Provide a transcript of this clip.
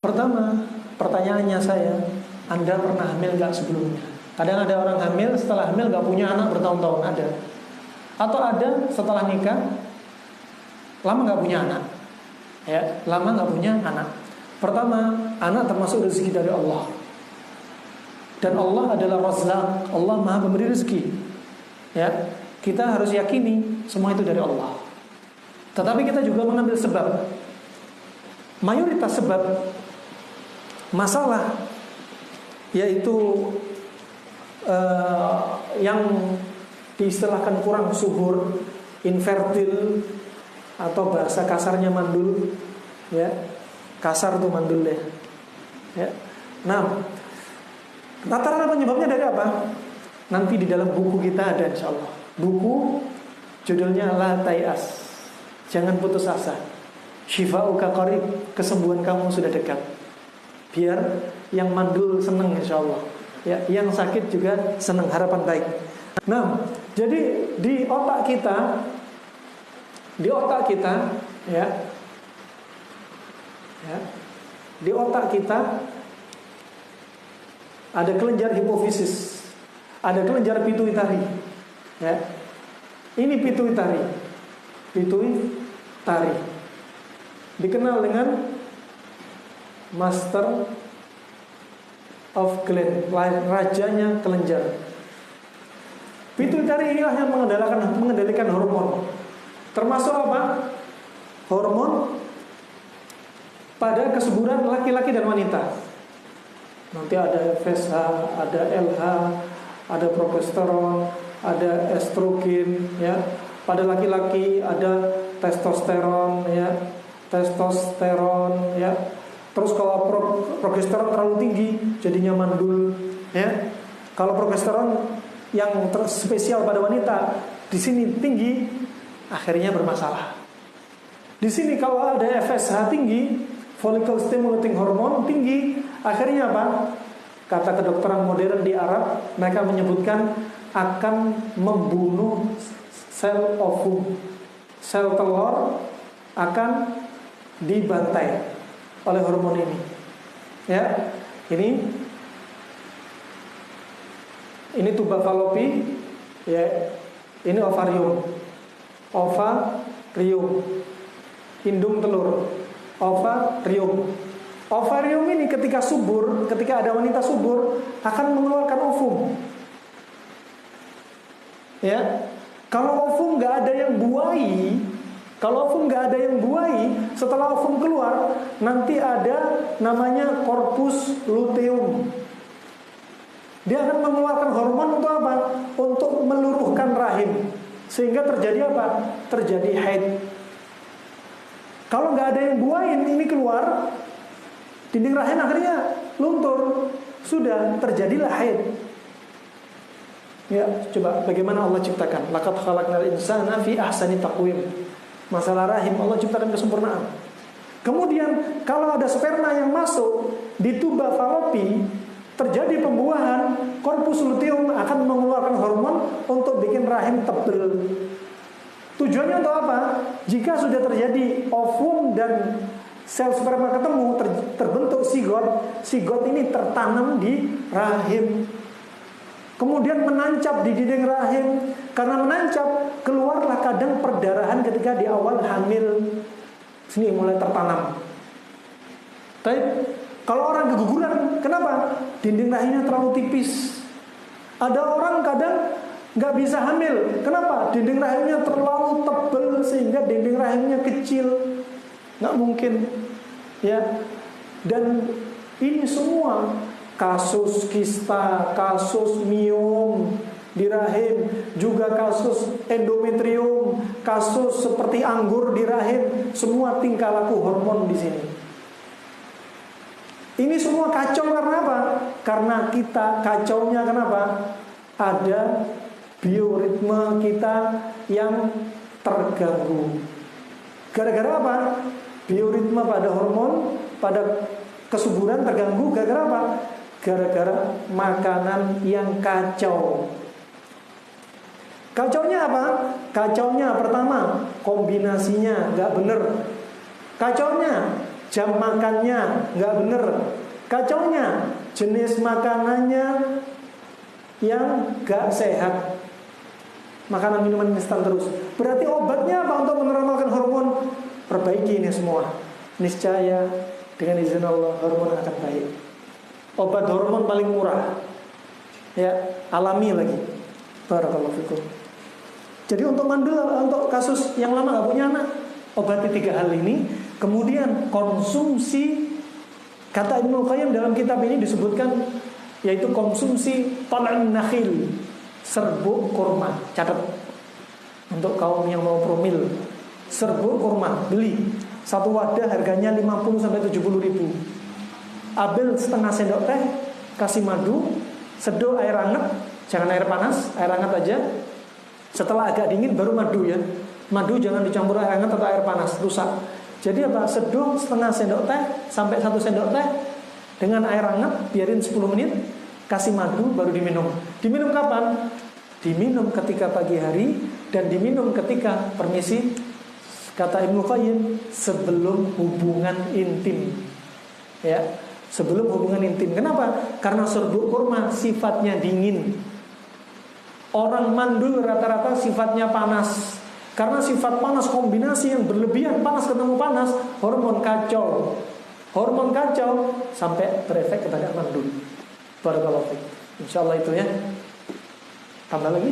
Pertama, pertanyaannya saya, Anda pernah hamil nggak sebelumnya? Kadang ada orang hamil, setelah hamil nggak punya anak bertahun-tahun, ada. Atau ada setelah nikah, lama nggak punya anak, ya, lama nggak punya anak. Pertama, anak termasuk rezeki dari Allah, dan Allah adalah Razzaq, Allah Maha Pemberi rezeki. Ya, kita harus yakini semua itu dari Allah. Tetapi kita juga mengambil sebab. Mayoritas sebab masalah yaitu yang diistilahkan kurang subur, infertil, atau bahasa kasarnya mandul, ya, kasar tuh mandul deh, ya. Nah, rata-rata penyebabnya dari apa? Nanti di dalam buku kita ada, insya Allah. Buku judulnya La Tayas, jangan putus asa. Shifa'uka qarib, kesembuhan kamu sudah dekat. Biar yang mandul seneng, insya Allah, ya, yang sakit juga seneng, harapan baik. Nah, jadi di otak kita, ya, di otak kita ada kelenjar hipofisis, ada kelenjar pituitari, ya. Ini pituitari, dikenal dengan master of gland, rajanya kelenjar. Pituitari inilah yang mengendalikan hormon. Termasuk apa? Hormon pada kesuburan laki-laki dan wanita. Nanti ada FSH, ada LH, ada progesteron, ada estrogen, ya. Pada laki-laki ada testosteron, ya. Terus kalau progesteron terlalu tinggi, jadinya mandul, ya. Kalau progesteron yang spesial pada wanita di sini tinggi, akhirnya bermasalah. Di sini kalau ada FSH tinggi, follicle stimulating hormone tinggi, akhirnya apa? Kata kedokteran modern di Arab, mereka menyebutkan akan membunuh sel ovum. Sel telur akan dibantai oleh hormon ini. Ya, ini tuba falopi, ya, ini ovarium, indung telur, ovarium. Ovarium ini ketika ada wanita subur akan mengeluarkan ovum. Ya, kalau ovum nggak ada yang buahi, setelah ovum keluar nanti ada namanya corpus luteum. Dia akan mengeluarkan hormon untuk apa? Untuk meluruhkan rahim, sehingga terjadi apa? Terjadi haid. Kalau nggak ada yang buahin, ini keluar, dinding rahim akhirnya luntur, sudah terjadilah haid. Ya, coba bagaimana Allah ciptakan? Laqad khalaqnal insana fi ahsani taqwim. Masalah rahim Allah ciptakan kesempurnaan. Kemudian kalau ada sperma yang masuk di tuba falopi, terjadi pembuahan, korpus luteum akan mengeluarkan hormon untuk bikin rahim tebal. Tujuannya untuk apa? Jika sudah terjadi ovum dan sel sperma ketemu, terbentuk zigot ini tertanam di rahim. Kemudian menancap di dinding rahim. Karena menancap, keluarlah kadang perdarahan ketika di awal hamil. Sini mulai tertanam. Tapi kalau orang keguguran, kenapa? Dinding rahimnya terlalu tipis. Ada orang kadang nggak bisa hamil. Kenapa? Dinding rahimnya terlalu tebal sehingga dinding rahimnya kecil. Nggak mungkin, ya. Dan ini semua kasus kista, kasus miom di rahim, juga kasus endometrium, kasus seperti anggur di rahim, semua tingkah laku hormon di sini. Ini semua kacau karena apa? Karena kita kacaunya kenapa? Ada bioritme kita yang terganggu. Gara-gara apa? Bioritme pada hormon, pada kesuburan terganggu. Gara-gara apa? Gara-gara makanan yang kacau. Kacaunya apa? Kacaunya pertama, kombinasinya nggak bener. Kacaunya jam makannya nggak bener, kacaunya jenis makanannya yang nggak sehat, makanan minuman instan terus. Berarti obatnya apa untuk menormalkan hormon? Perbaiki ini semua. Niscaya dengan izin Allah hormon akan baik. Obat hormon paling murah, ya, alami lagi. Barakallahu fikum. Jadi untuk mandul, untuk kasus yang lama gak punya anak, obati 3 hal ini. Kemudian konsumsi, kata Ibnu Qayyim dalam kitab ini disebutkan, yaitu konsumsi tal'un nakhil, serbuk kurma. Catat untuk kaum yang mau promil, serbuk kurma beli 1 wadah harganya 50-70 ribu. Ambil setengah sendok teh, kasih madu, seduh air hangat, jangan air panas, air hangat aja. Setelah agak dingin baru madu ya. Madu jangan dicampur air hangat atau air panas, rusak. Jadi apa? Seduh setengah sendok teh sampai 1 sendok teh dengan air hangat, biarin 10 menit, kasih madu, baru diminum. Diminum kapan? Diminum ketika pagi hari dan diminum ketika, permisi, kata Ibnu Qayyim, sebelum hubungan intim. Ya, sebelum hubungan intim. Kenapa? Karena serbuk kurma sifatnya dingin. Orang mandul rata-rata sifatnya panas. Karena sifat panas kombinasi yang berlebihan, panas ketemu panas, hormon kacau. Hormon kacau sampai berefek kepada mandul. Barakallahu fiik. Insyaallah itu ya. Tambah lagi?